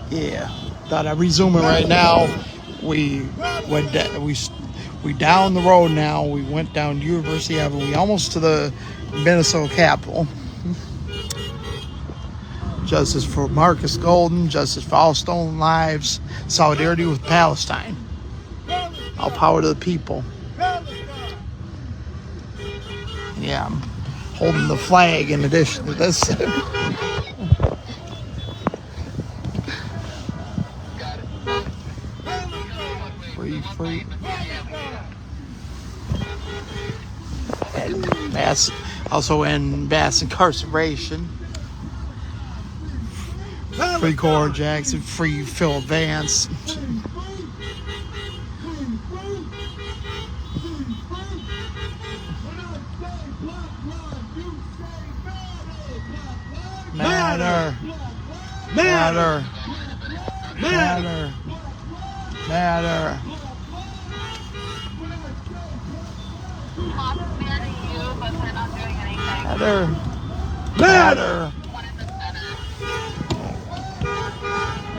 Yeah, thought I'd resume it right now. We went we down the road now. We went down University Avenue. We almost to the Minnesota Capitol. Justice for Marcus Golden, justice for all stolen lives, solidarity with Palestine. All power to the people. Yeah, I'm holding the flag in addition to this. Free. And mass, also in mass incarceration. Free Cora Jackson, free Phil Vance. Matter.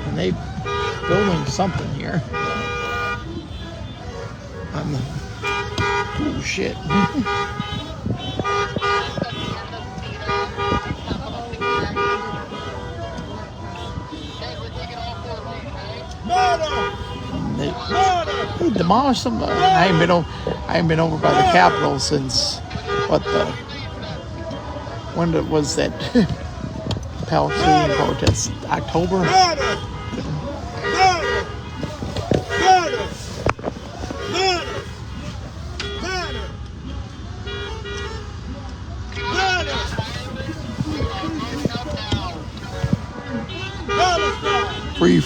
And they building something here. Oh shit. They demolished some. I ain't been over by the Capitol since when was that Palestinian protest? October.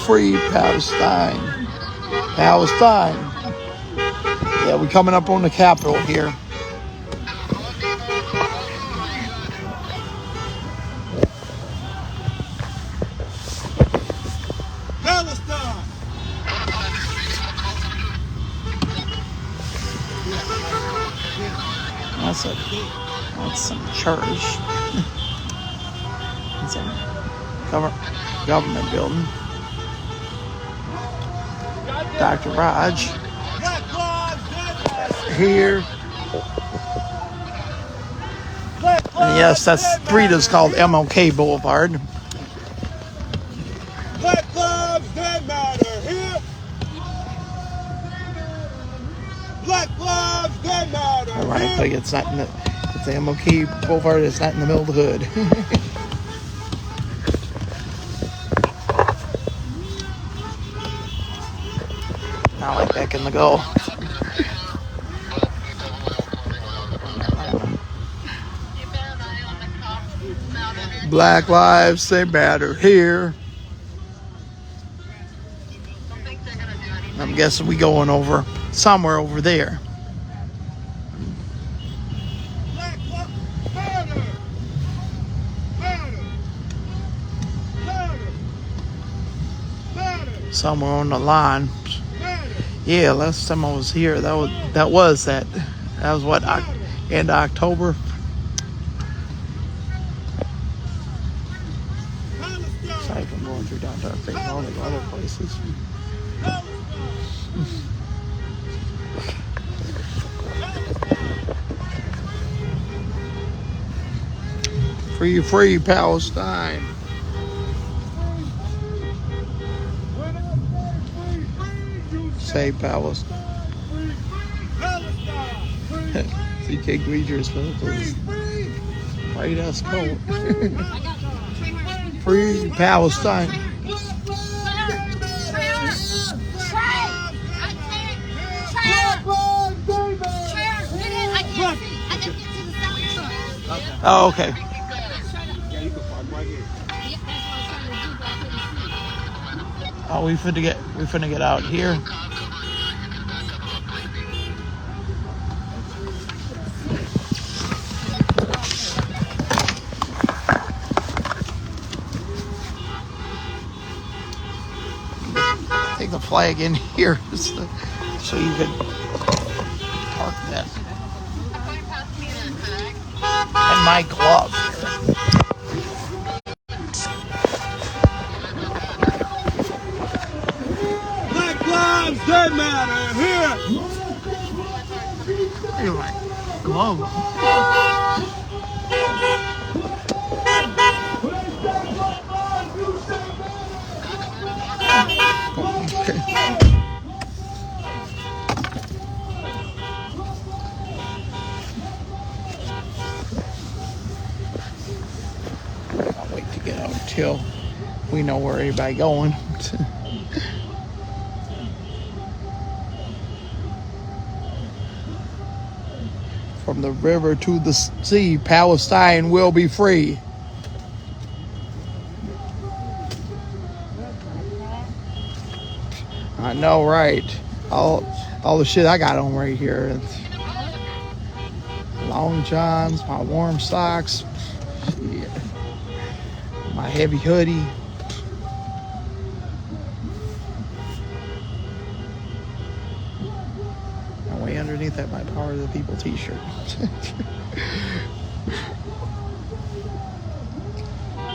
Free Palestine. Yeah, we're coming up on the Capitol here. Palestine. That's some church. It's a government building. Dr. Raj here. And yes, that's Frida's called MLK Boulevard. Black lives that matter here. Black lives that matter. Ironically, it's not it's the MLK Boulevard. It's not in the middle of the hood. Not like back in the go. Black lives, they matter here. I'm guessing we going over somewhere over there. Somewhere on the line. Yeah, last time I was here, that was what, end of October. Aside from going through downtown, I think all the other places. Free Palestine. Say Palestine. CK Gleacher's white ass coat. Free Palestine. Oh, okay. Oh, we finna get out here. Take the flag in here so you can park that. And my glove here. matter here. Anyway, glove. I'll wait to get out till we know where everybody going. From the river to the sea, Palestine will be free. I know, right? All the shit I got on right here. Long johns, my warm socks, shit. My heavy hoodie. And way underneath that, my Power of the People t-shirt.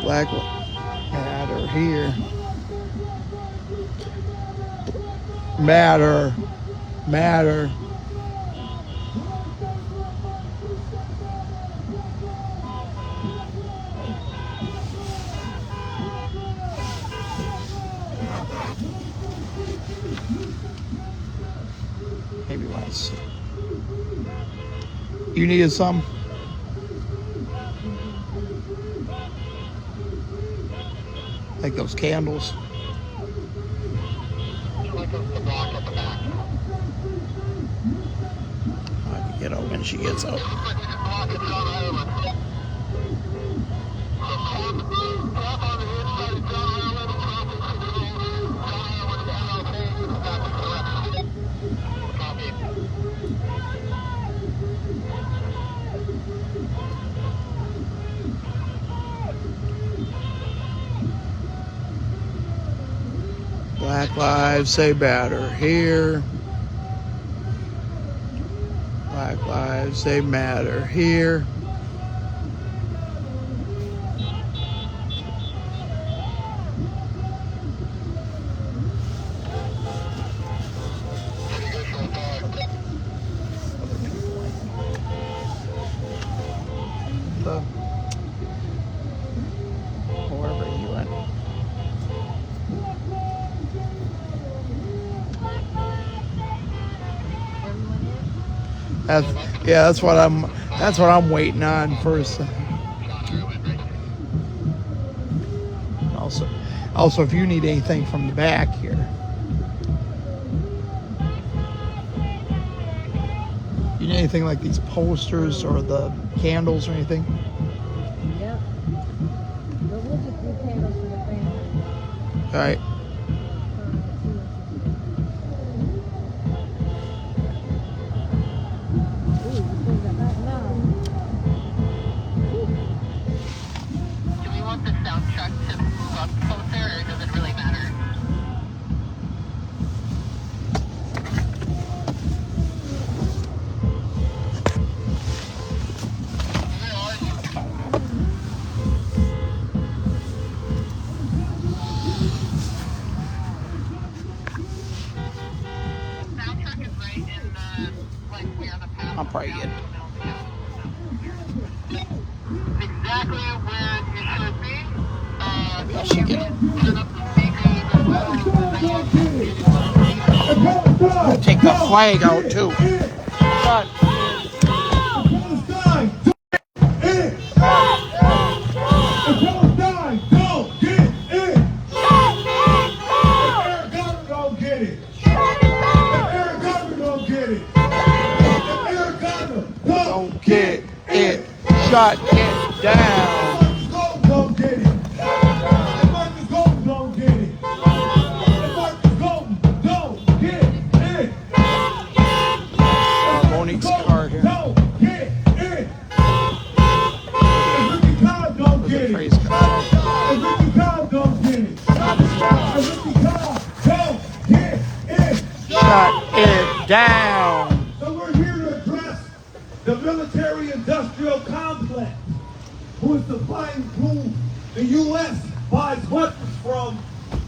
Black matter here. Matter. Maybe once. You needed some? Like those candles? I can get out when she gets out. Black lives say matter here. Black lives say matter here. Wherever he went. That's what I'm waiting on first. Also, if you need anything from the back here, you need anything like these posters or the candles or anything. Yep. But we'll just do candles for the family. All right. Do we want the sound truck to move up closer, or does it really matter? The sound truck is right in the, like, where the path. I'm probably good. Exactly where you should be. Maybe I should get it. Turn up the speakers as well. Take the flag out too. But don't get it. Shut it down. Monique's car here. Praise God. Shut it down. So we're here to address the military-industrial complex, who is supplying who the U.S. buys weapons from,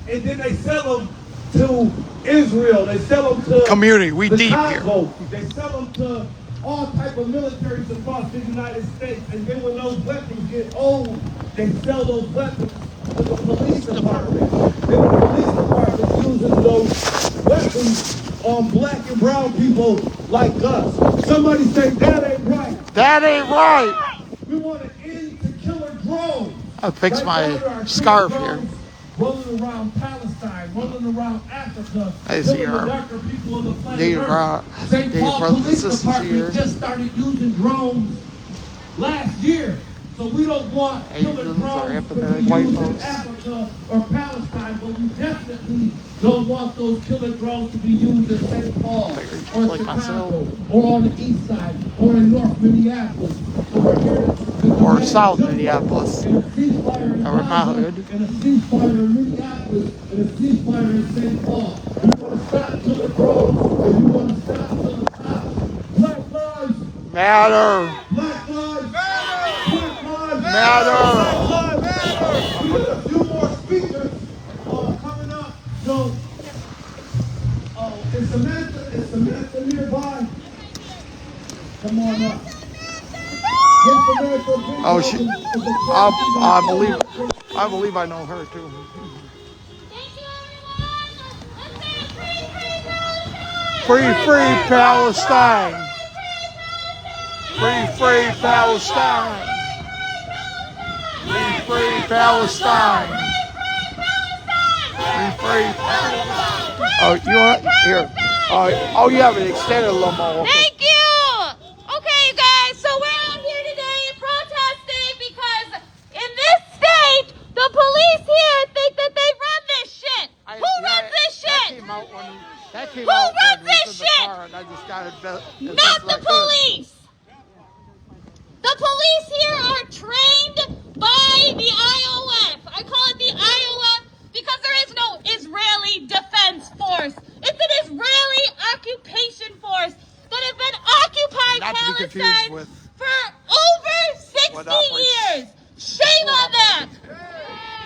and then they sell them to Israel. They sell them to Community, we the deep here. Congo. They sell them to all type of militaries across the United States. And then when those weapons get old, they sell those weapons to the police department. Then the police department uses those weapons on black and brown people like us. Somebody say that ain't right. That ain't right. We want an end to killer drones. I'll fix Right now, there my are scarf killer here. drones rolling around Palestine, rolling around Africa, I see killing the our darker people of the planet dear Earth. St. Paul brothers and Police sisters Department here. just started using drones last year. So we don't want killer Asians are drones to be empathetic white used in folks. Africa or Palestine, but we definitely don't want those killer drones to be used in St. Paul or Like Chicago myself. or on the east side or in North Minneapolis. So we're here to Or demand South justice Minneapolis. and a ceasefire in Or my Gaza, hood. and a ceasefire in Minneapolis, and a ceasefire in St. Paul. We want to stop killer drones, and we want to stop killer cops. Black lives Matter. Black lives matter. Black lives Matter. Black lives matter. We got a few more speakers coming up. So, is Samantha nearby? Come on up. Get Samantha a big Oh, she. welcome to the president. I believe I know her too. Thank you, everyone. Let's say Free Palestine. Free Palestine. Free Palestine. Free. Oh, you want here? Oh, you have an extended little more. Thank you. Okay, you guys. So we're out here today protesting because in this state, the police here think that they run this shit. Who runs this shit? That came Who out runs when we was this in the shit? car and I just got it. Not the police. The police here are trained by the IOF. I call it the IOF because there is no Israeli Defense Force. It's an Israeli occupation force that has been occupying Not to be confused Palestine with for over 60 what operates- years. Shame on that.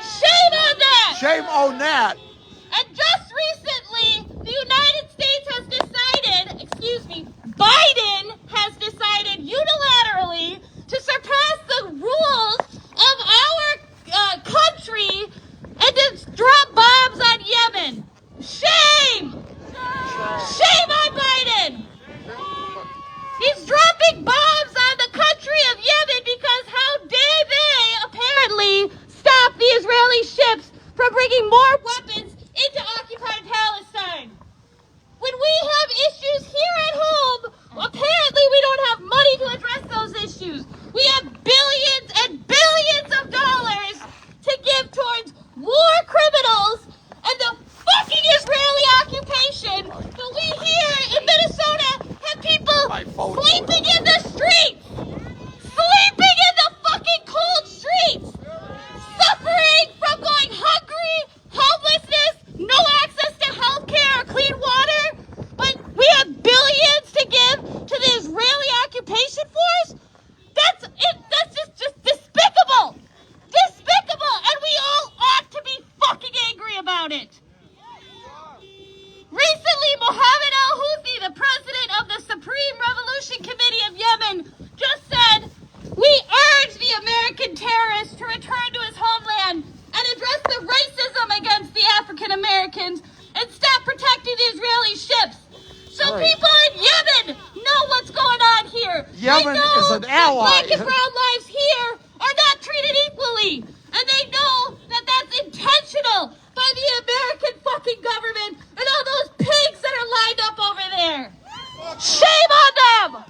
Shame on that. Shame on that. And just recently, the United States has decided, Biden has decided unilaterally to surpass the rules of our country and to drop bombs on Yemen. Shame! Shame on Biden! He's dropping bombs on the country of Yemen because how dare they apparently stop the Israeli ships from bringing more weapons into occupied Palestine. When we have issues here at home, apparently we don't have money to address those issues. We have billions and billions of dollars to give towards war criminals and the fucking Israeli occupation. But we here in Minnesota have people sleeping in the streets. Sleeping in the fucking cold streets. Suffering from going hungry, homelessness, no access to health care or clean water. But we have billions to give to the Israeli occupation force? That's it. That's just despicable. Despicable. And we all ought to be fucking angry about it. Recently, Mohammed al-Houthi, the president of the Supreme Revolution Committee of Yemen, just said, "We urge the American terrorist to return to his homeland and address the racism against the African Americans and stop protecting the Israeli ships." So Right. people in Yemen know what's going on here. Yemen they know is an that ally. Black and brown lives here are not treated equally. And they know that that's intentional by the American fucking government and all those pigs that are lined up over there. Shame on them!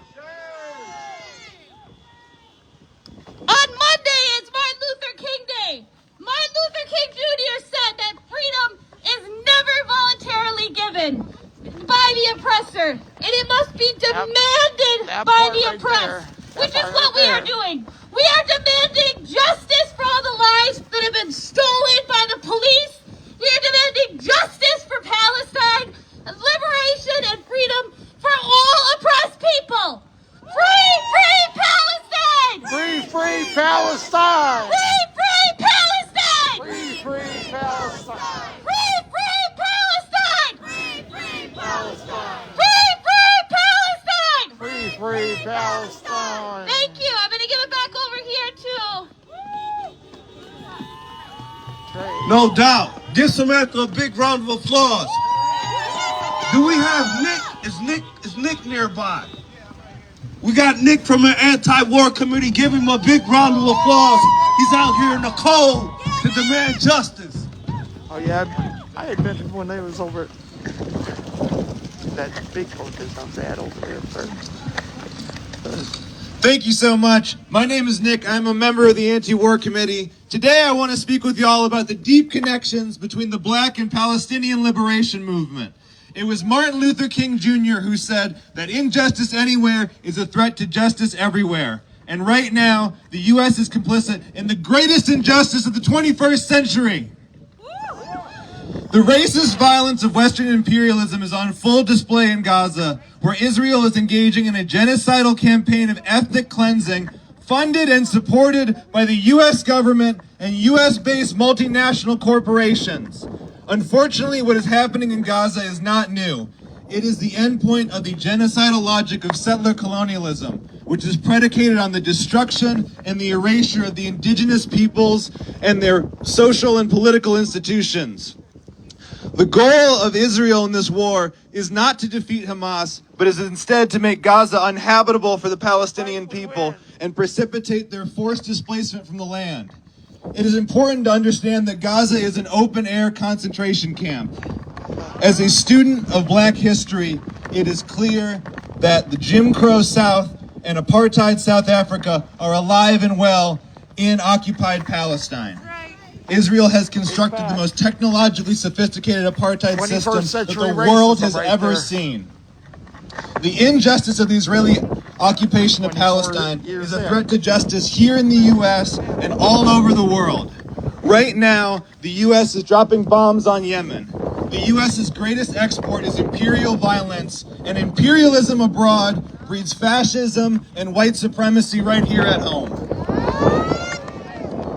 On Monday is Martin Luther King Day. Martin Luther King Jr. said that freedom is never voluntarily given by the oppressor, and it must be demanded that by part the right oppressed, there. which That is part what right we are there. doing. We are demanding justice for all the lives that have been stolen by the police. We are demanding justice for Palestine, and liberation and freedom for all oppressed people. Free, free Palestine! Free Palestine. Free, free Palestine! Free Palestine. Free, free Palestine! Palestine. Thank you. I'm going to give it back over here to... No doubt. Give Samantha a big round of applause. Do we have Nick? Is Nick nearby? We got Nick from the anti-war committee. Give him a big round of applause. He's out here in the cold to demand justice. Oh yeah, I admit when they was over at that big protest I was at over there first. Thank you so much. My name is Nick. I'm a member of the Anti-War Committee. Today I want to speak with you all about the deep connections between the Black and Palestinian liberation movement. It was Martin Luther King Jr. who said that injustice anywhere is a threat to justice everywhere. And right now, the U.S. is complicit in the greatest injustice of the 21st century. The racist violence of Western imperialism is on full display in Gaza, where Israel is engaging in a genocidal campaign of ethnic cleansing, funded and supported by the U.S. government and U.S.-based multinational corporations. Unfortunately, what is happening in Gaza is not new. It is the endpoint of the genocidal logic of settler colonialism, which is predicated on the destruction and the erasure of the indigenous peoples and their social and political institutions. The goal of Israel in this war is not to defeat Hamas, but is instead to make Gaza uninhabitable for the Palestinian people and precipitate their forced displacement from the land. It is important to understand that Gaza is an open-air concentration camp. As a student of Black history, it is clear that the Jim Crow South and apartheid South Africa are alive and well in occupied Palestine. Israel has constructed the most technologically sophisticated apartheid system that the world has ever seen. The injustice of the Israeli occupation of Palestine is a threat to justice here in the U.S. and all over the world. Right now, the U.S. is dropping bombs on Yemen. The U.S.'s greatest export is imperial violence, and imperialism abroad breeds fascism and white supremacy right here at home.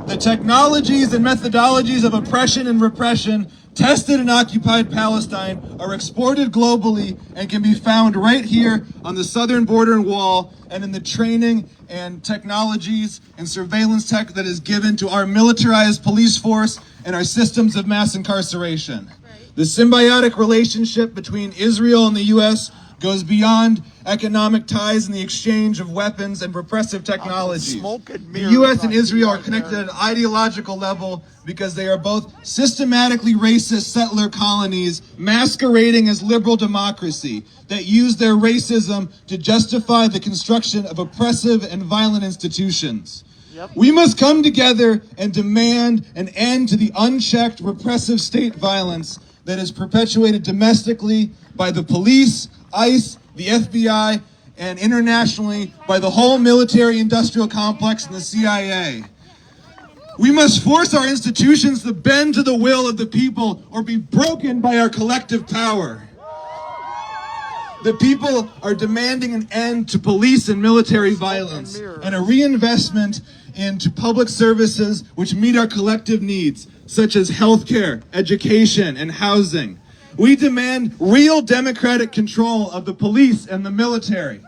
The technologies and methodologies of oppression and repression tested in occupied Palestine are exported globally and can be found right here on the southern border wall and in the training and technologies and surveillance tech that is given to our militarized police force and our systems of mass incarceration. The symbiotic relationship between Israel and the U.S. goes beyond economic ties and the exchange of weapons and repressive technologies. The U.S. and Israel are connected at an ideological level because they are both systematically racist settler colonies masquerading as liberal democracy that use their racism to justify the construction of oppressive and violent institutions. We must come together and demand an end to the unchecked repressive state violence that is perpetuated domestically by the police, ICE, the FBI, and internationally by the whole military-industrial complex and the CIA. We must force our institutions to bend to the will of the people or be broken by our collective power. The people are demanding an end to police and military violence and a reinvestment into public services which meet our collective needs, such as healthcare, education, and housing. We demand real democratic control of the police and the military.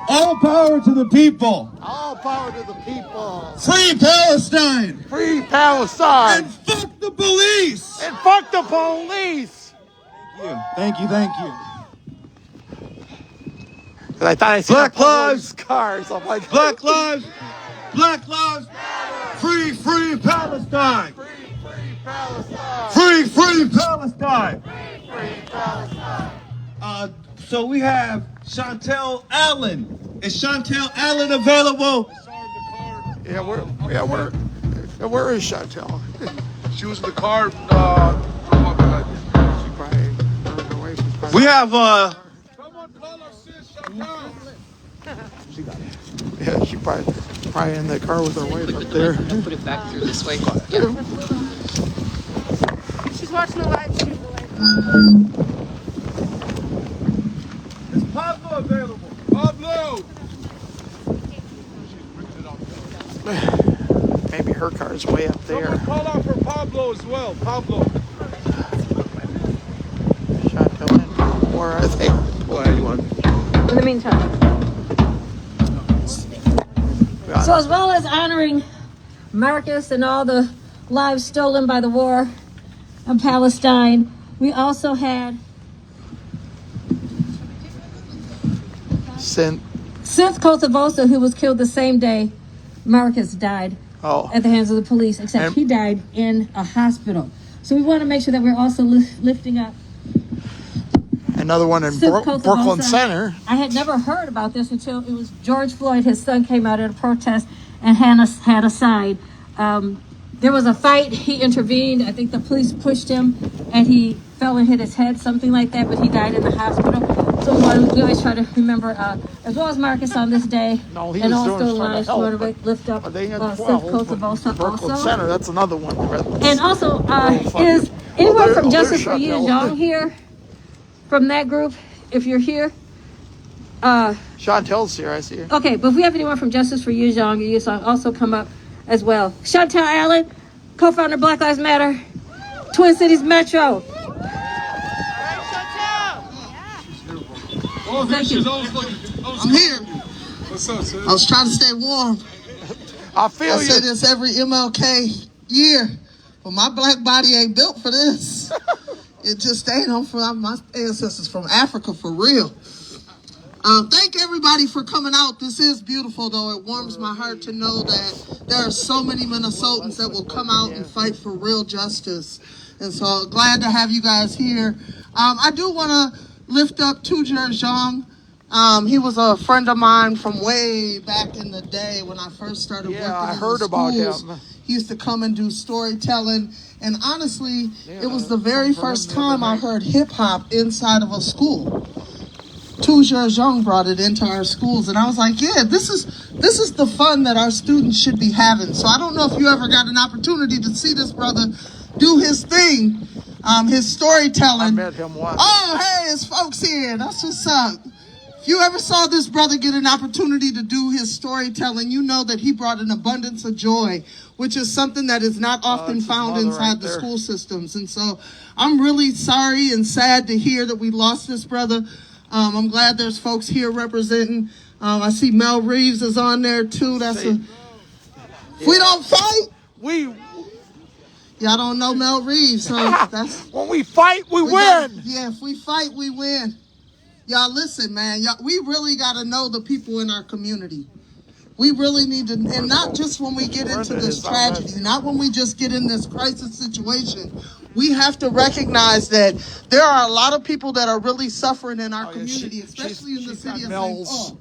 All power to the people. All power to the people. Free Palestine. Free Palestine. And fuck the police. And fuck the police. Thank you. Thank you. I thought I said Black lives. Cars. I'm like, Black lives. Black lives. Free Palestine. Free Palestine. Free Palestine. Free Palestine. So we have Chantel Allen. Is Chantel Allen available? Yeah, where is Chantel? She was in the car. She probably turned away. We have Someone call our sis, Chantal. Yeah, she probably in the car with her wife up there. Put it back through this way. She's watching the live stream. is Pablo available? Pablo. Maybe her car's way up there. Someone call out for Pablo as well. Pablo. Chantel, where are they? Well, anyone. In the meantime. got So as well as honoring Marcus and all the lives stolen by the war in Palestine, we also had Synth. Kosovosa, who was killed the same day Marcus died Oh, at the hands of the police, except And- he died in a hospital. So we want to make sure that we're also lifting up another one in Kosovosa. Brooklyn Center. I had never heard about this until it was George Floyd. His son came out at a protest and had a sign. There was a fight. He intervened. I think the police pushed him, and he fell and hit his head, something like that. But he died in the hospital. So we always try to remember, as well as Marcus on this day, No, he and was also doing trying to help, want to but- lift up They had Kosovosa Brooklyn also. Center. That's another one. And also, is anyone there- from oh, Justice there's for You Chantel. Young here? From that group, if you're here. Chantel's here. I see her. Okay, but if we have anyone from Justice for You Young, you also come up as well. Chantel Allen, co-founder Black Lives Matter, Twin Cities Metro. Oh, Thank you. I'm here. What's up, sis? I was trying to stay warm. I feel I say you. this every MLK year, but my black body ain't built for this. It just ain't. My ancestors from Africa for real. Thank everybody for coming out. This is beautiful, though. It warms my heart to know that there are so many Minnesotans that will come out and fight for real justice. And so glad to have you guys here. I do want to lift up Tujer Zhang. He was a friend of mine from way back in the day when I first started working I in heard the about schools. him. He used to come and do storytelling. And honestly, Yeah, it was the very come from first him the other time I night. heard hip-hop inside of a school. Tujer Zhang brought it into our schools, and I was like, yeah, this is the fun that our students should be having. So I don't know if you ever got an opportunity to see this brother do his thing, his storytelling. I met him once. Oh, hey, his folks here. That's what's up. If you ever saw this brother get an opportunity to do his storytelling, you know that he brought an abundance of joy, which is something that is not often that's his found mother inside right the there. school systems. And so I'm really sorry and sad to hear that we lost this brother. I'm glad there's folks here representing. I see Mel Reeves is on there too. If we don't fight, y'all don't know Mel Reeves, so that's When we fight, we win. if we fight, we win. Y'all listen, man. We really got to know the people in our community. We really need to, and not just when we get into this tragedy, not when we just get in this crisis situation. We have to recognize that there are a lot of people that are really suffering in our community, especially in the city of St. Paul.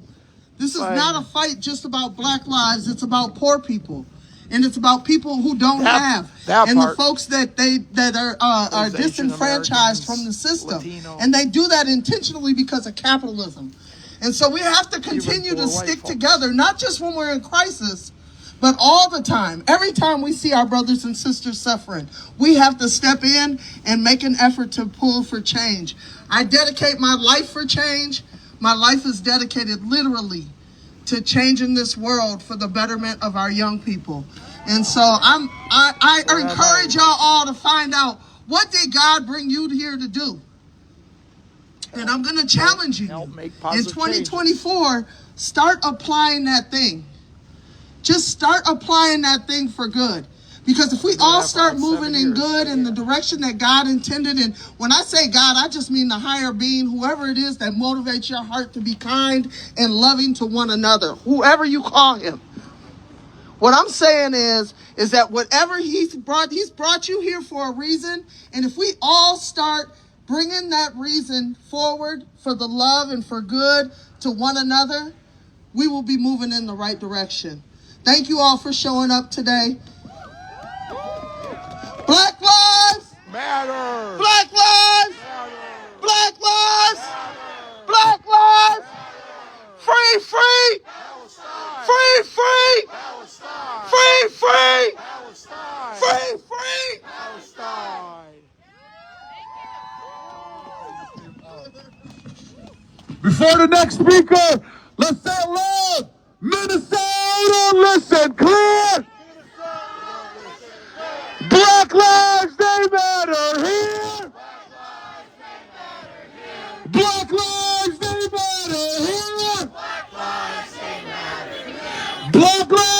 This is not a fight just about black lives. It's about poor people. And it's about people who don't have. And the folks that are disenfranchised from the system. Latino. And they do that intentionally because of capitalism. And so we have to continue to stick together, not just when we're in crisis, but all the time. Every time we see our brothers and sisters suffering, we have to step in and make an effort to pull for change. I dedicate my life for change. My life is dedicated literally to changing this world for the betterment of our young people. And so I encourage y'all all to find out, what did God bring you here to do? And I'm going to challenge you in 2024, start applying that thing. Just start applying that thing for good. Because if we all start moving in good in the direction that God intended, and when I say God, I just mean the higher being, whoever it is that motivates your heart to be kind and loving to one another, whoever you call him. What I'm saying is that whatever he's brought you here for a reason, and if we all start bringing that reason forward for the love and for good to one another, we will be moving in the right direction. Thank you all for showing up today. Black lives matter. Black lives matter. Black lives matter. Black lives free, free. Free, free. Free, free. Free, free. Before the next speaker, let's say it loud. Minnesota, listen clear. Black lives, they matter here. Black lives, they matter here. Black lives,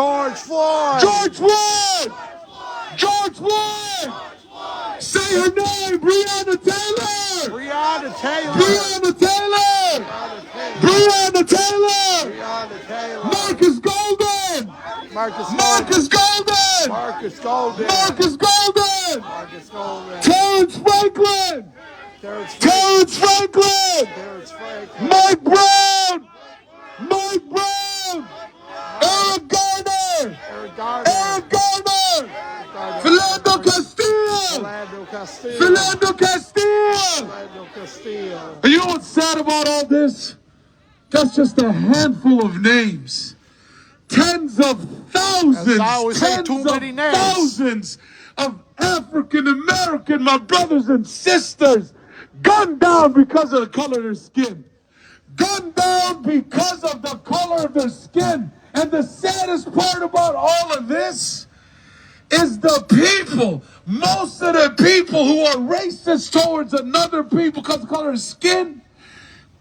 George Floyd. George Floyd. George Floyd. Say her name, Breonna Taylor. Breonna Taylor. Breonna Taylor. Breonna Taylor. Breonna Taylor. Marcus Golden. Marcus Marcus Golden. Marcus Golden. Marcus Golden. Marcus Golden. Terrence Franklin. Terrence Franklin. Terrence Franklin. Mike Brown. Mike Brown. Eric Garner. Eric Garner. Eric Garner. Philando Castile. Philando Castile. Philando Castile. Philando Castile. And you know what's sad about all this? That's just a handful of names. Tens of thousands, As I always say, tens too of many names. thousands of African American, my brothers and sisters, gunned down because of the color of their skin. Gunned down because of the color of their skin. And the saddest part about all of this is the people, most of the people who are racist towards another people because of the color of skin,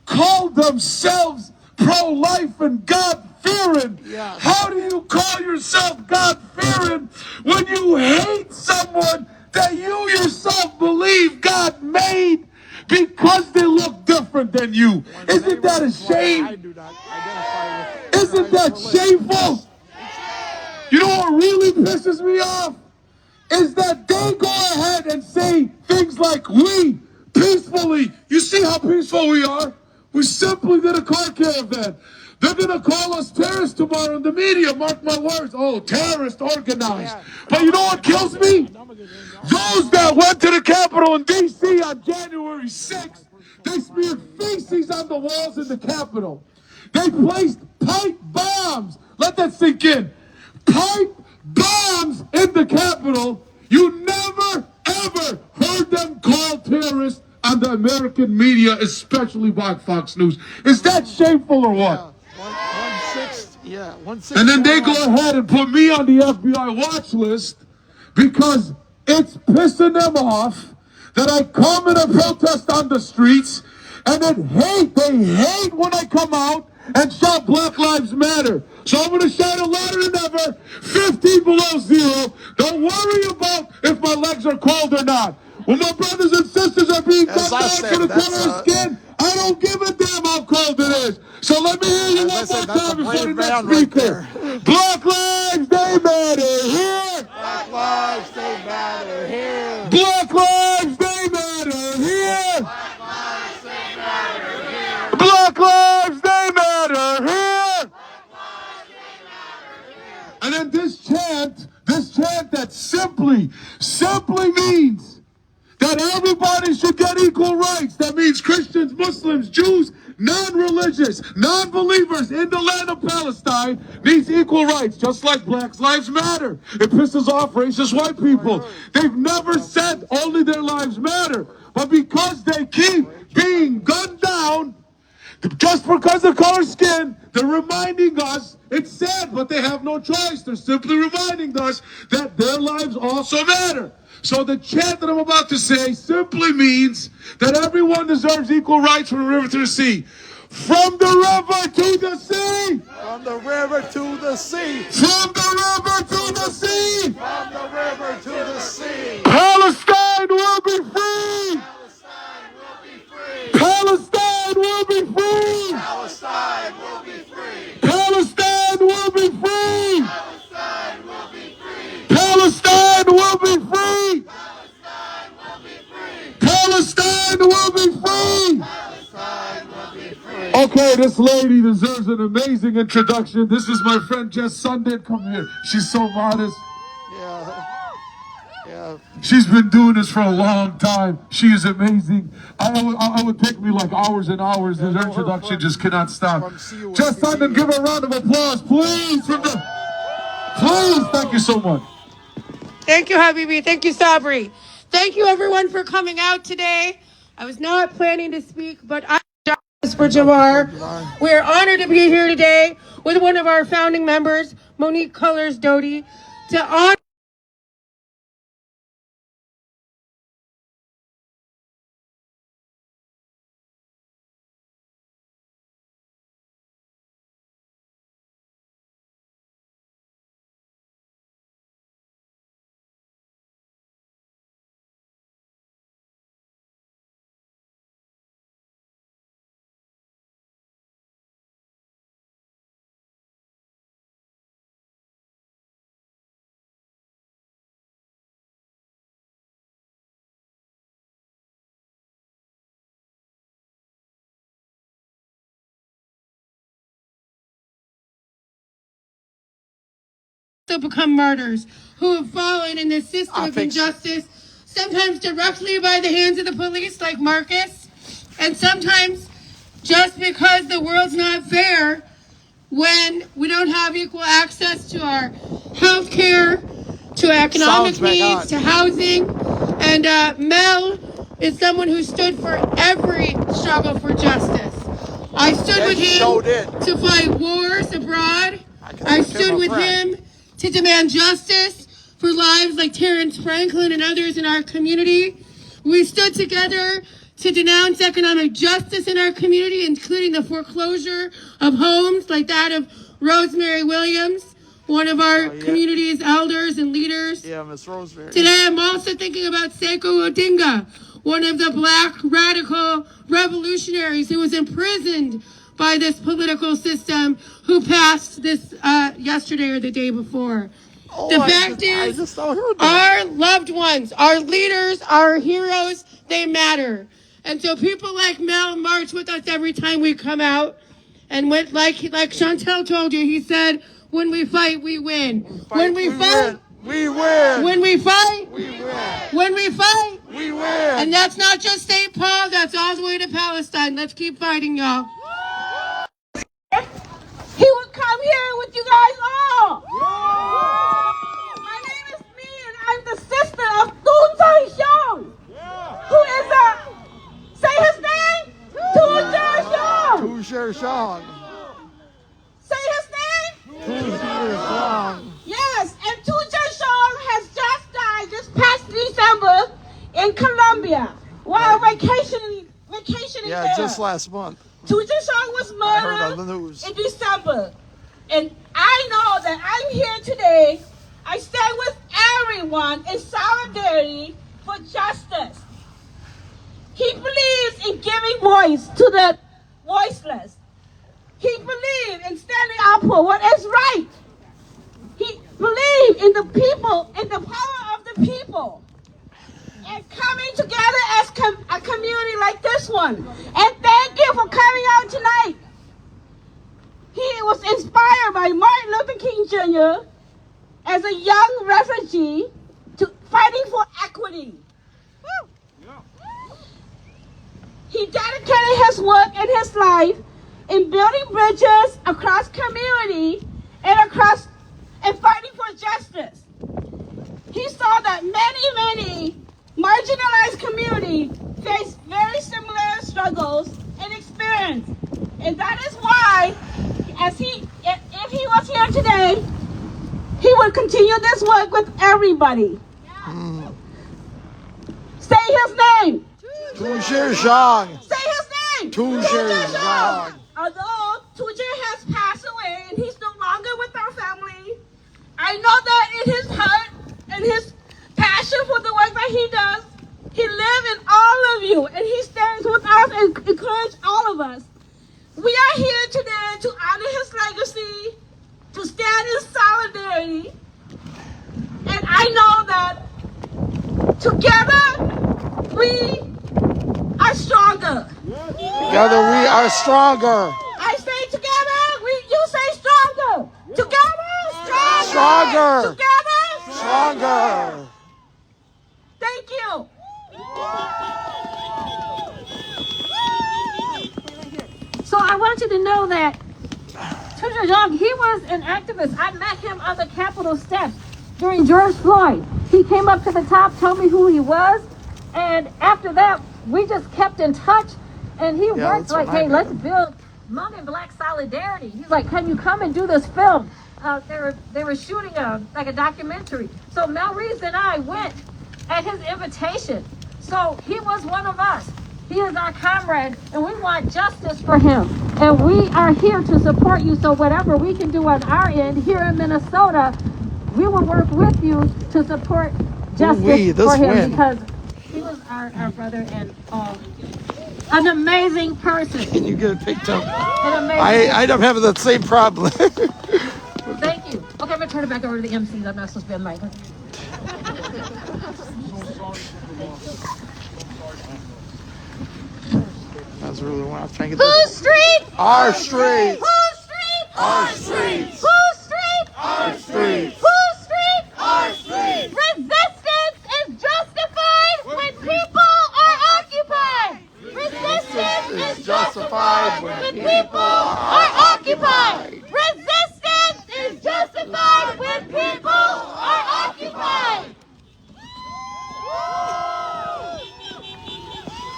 call themselves pro-life and God-fearing. Yes. How do you call yourself God-fearing when you hate someone that you yourself believe God made because they look different than you? Isn't that a shame? I do not identify with. Isn't that shameful? You know what really pisses me off? Is that they go ahead and say things like, we peacefully, you see how peaceful we are? We simply did a car caravan. They're going to call us terrorists tomorrow in the media, mark my words. Oh, terrorist organized. But you know what kills me? Those that went to the Capitol in D.C. on January 6th, they smeared feces on the walls in the Capitol. They placed pipe bombs. Let that sink in. Pipe bombs in the Capitol. You never, ever heard them called terrorists on the American media, especially by Fox News. Is that shameful or what? Yeah, 1/6. And then they go ahead and put me on the FBI watch list because it's pissing them off that I come and I protest on the streets, and they hate when I come out and shout Black Lives Matter. So I'm going to shout it louder than ever, 15 below zero. Don't worry about if my legs are cold or not. When my brothers and sisters are being cut down for the color of skin, I don't give a damn how cold it is. So let me hear you one more time before the next speaker. Black Lives, they matter here. Black Lives, they matter here. Black Lives, they matter here. Black Lives, they matter here. Black Lives, they matter here. And then this chant that simply means that everybody should get equal rights. That means Christians, Muslims, Jews, non-religious, non-believers in the land of Palestine needs equal rights, just like Black Lives Matter. It pisses off racist white people. They've never said only their lives matter, but because they keep being gunned down, just because of color skin, they're reminding us, it's sad, but they have no choice. They're simply reminding us that their lives also matter. So the chant that I'm about to say simply means that everyone deserves equal rights from the river to the sea. From the river to the sea! From the river to the sea! From the river to the sea! From the river to the sea! Palestine will be free! Palestine will be free! Palestine will be free! Palestine will be free! Palestine will be free! Palestine will be free! Palestine will be free! Okay, this lady deserves an amazing introduction. This is my friend Jess Sundin. Come here. She's so modest. Yeah. She's been doing this for a long time. She is amazing. I would take me like hours and hours. Her introduction just cannot stop. Jess Sundin, give her a round of applause, please. Please, thank you so much. Thank you, Habibi. Thank you, Sabri. Thank you, everyone, for coming out today. I was not planning to speak, but I for Jamar. We are honored to be here today with one of our founding members, Monique Colors Doty, to honor also become martyrs who have fallen in this system of injustice, sometimes directly by the hands of the police like Marcus, and sometimes just because the world's not fair when we don't have equal access to our health care, to economic needs, to housing. And Mel is someone who stood for every struggle for justice. I stood with him to fight wars abroad. I stood with him to demand justice for lives like Terrence Franklin and others in our community. We stood together to denounce economic justice in our community, including the foreclosure of homes like that of Rosemary Williams, one of our community's elders and leaders. Yeah, Miss Rosemary. Today I'm also thinking about Sekou Odinga, one of the black radical revolutionaries who was imprisoned by this political system, who passed this yesterday or the day before. The fact is, our loved ones, our leaders, our heroes, they matter. And so people like Mel march with us every time we come out. And like Chantel told you, he said, when we fight, we win. When we fight, we win. When we fight, we win. When we fight, we win. And that's not just St. Paul, that's all the way to Palestine. Let's keep fighting, y'all. He would come here with you guys all. My name is Me, and I'm the sister of Tu Chai Shong, who is say his name? Tu Chai Shong. Tu Chai Shong. Say his name? Tu Chai Shong. Yes, and Tu Chai Shong has just died this past December in Colombia while vacationing Yeah, there. just last month. Tu Chai Shong was I heard on murdered the news. in December. And I know that I'm here today. I stand with everyone in solidarity for justice. He believes in giving voice to the voiceless. He believes in standing up for what is right. He believes in the people, in the power of the people. And coming together as a community like this one. And thank you for coming out tonight. He was inspired by Martin Luther King Jr. as a young refugee to fighting for equity. He dedicated his work and his life in building bridges across community and fighting for justice. He saw that many marginalized communities face very similar struggles and experience. And that is why, if he was here today, he would continue this work with everybody. Say his name. Tu Chai Shong. Say his name. Tu Chai Shong. Although Tu Chai has passed away and he's no longer with our family, I know that in his heart and his passion for the work that he does, he lives in all of you, and he stands with us and encourages all of us. We are here today to honor his legacy, to stand in solidarity, and I know that together we are stronger. Together we are stronger. I say together, you say stronger. Together, stronger. Stronger. Together, Stronger. Thank you. So I want you to know that Tu Chai Shong, he was an activist. I met him on the Capitol steps during George Floyd. He came up to the top, told me who he was, and after that, we just kept in touch. And he worked like, hey, let's build Hmong and Black solidarity. He's like, can you come and do this film? They were shooting a documentary. So Mel Reeves and I went at his invitation. So he was one of us. He is our comrade, and we want justice for him. And we are here to support you. So whatever we can do on our end here in Minnesota, we will work with you to support justice for him, because he was our brother and an amazing person. Can you get it picked up? I I'm having the same problem. Thank you. Okay, I'm going to turn it back over to the MCs. I'm not supposed to be on mic. That's really what I'm trying to get Whose street? Our street. Whose street? Our street. Whose street? Our street. Whose is justified when people are occupied. Resistance is justified when people are occupied.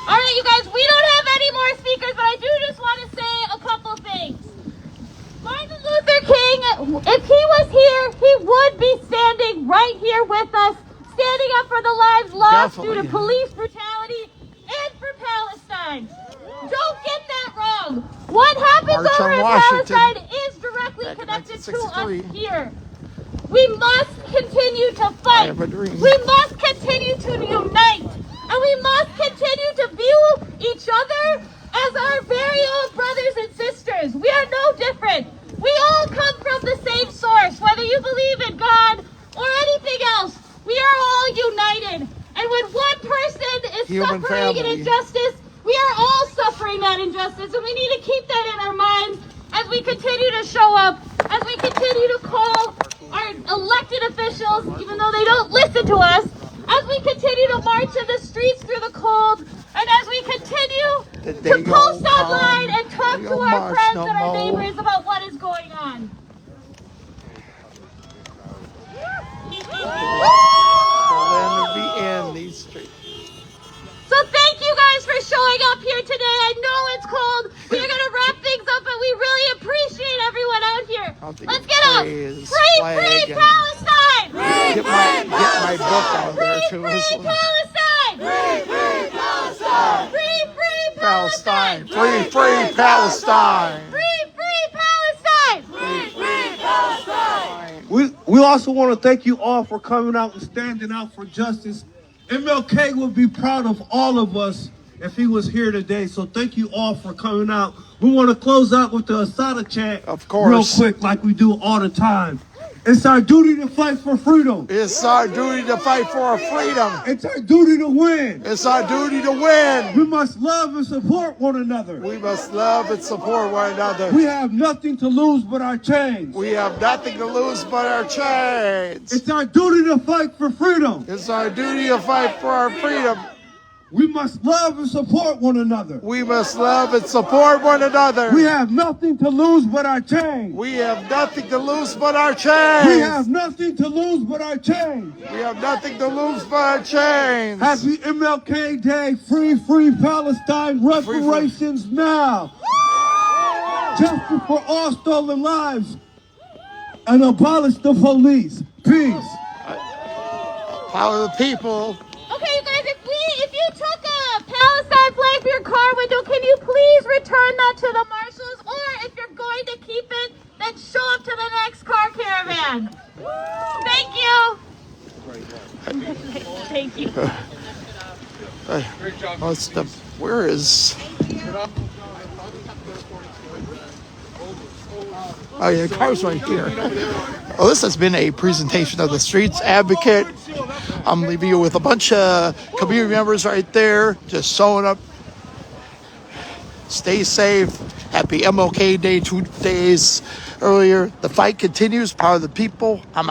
All right, you guys, we don't have any more speakers, but I do just want to say a couple things. Martin Luther King, if he was here, he would be standing right here with us, standing up for the lives lost due to police brutality and for Palestine. Don't get that wrong. What happens March over on in Washington. Palestine is directly connected to us here. We must continue to fight. I have a dream. We must continue to unite. And we must continue to view each other as our very own brothers and sisters. We are no different. We all come from the same source, whether you believe in God or anything else. We are all united. And when one person is suffering an injustice, we are all suffering that injustice. And we need to keep that in our minds as we continue to show up, as we continue to call our elected officials, even though they don't listen to us, as we continue to march in the streets through the cold, and as we continue to post online and talk to our friends and our neighbors about what is going on. So thank you guys for showing up here today. I know it's cold. We are going to wrap things up, but we really appreciate everyone out here. Let's get up. Free Palestine! Get my book out there too. Free Palestine! Free Palestine! Free Palestine! Free Palestine! Free Palestine! Free Palestine! We also want to thank you all for coming out and standing out for justice. MLK would be proud of all of us if he was here today. So thank you all for coming out. We want to close out with the Asada chant, of course, real quick, like we do all the time. It's our duty to fight for freedom. It's our duty to fight for our freedom. It's our duty to win. It's our duty to win. We must love and support one another. We must love and support one another. We have nothing to lose but our chains. We have nothing to lose but our chains. It's our duty to fight for freedom. It's our duty to fight for our freedom. We must love and support one another. We must love and support one another. We have nothing to lose but our chains. We have nothing to lose but our chains. We have nothing to lose but our chains. We have nothing to lose but our chains. Happy MLK Day. Free Palestine. Reparations now. Justice for all stolen lives. And abolish the police. Peace. Power of the people. Okay, you guys, if you took a Palestine flag for your car window, can you please return that to the marshals? Or if you're going to keep it, then show up to the next car caravan. Thank you. Thank you. Where is... Oh yeah, the car's right here. Well, this has been a presentation of the Streets Advocate. I'm leaving you with a bunch of community members right there, just showing up. Stay safe. Happy MLK Day 2 days earlier. The fight continues. Power of the people. I'm out.